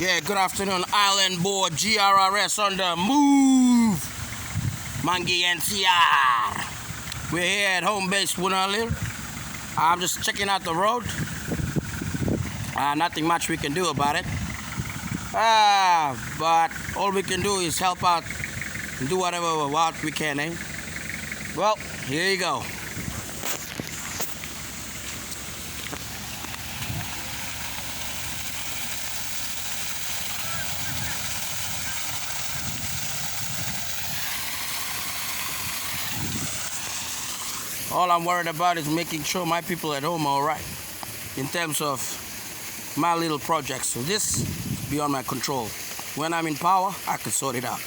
Yeah, good afternoon, Island Board GRRS on the move. Mangi NCR. We're here at home base Wunalil. I'm just checking out the road. Nothing much we can do about it. But all we can do is help out and do whatever we can, eh? Well, here you go. All I'm worried about is making sure my people at home are all right in terms of my little projects. So this is beyond my control. When I'm in power, I can sort it out.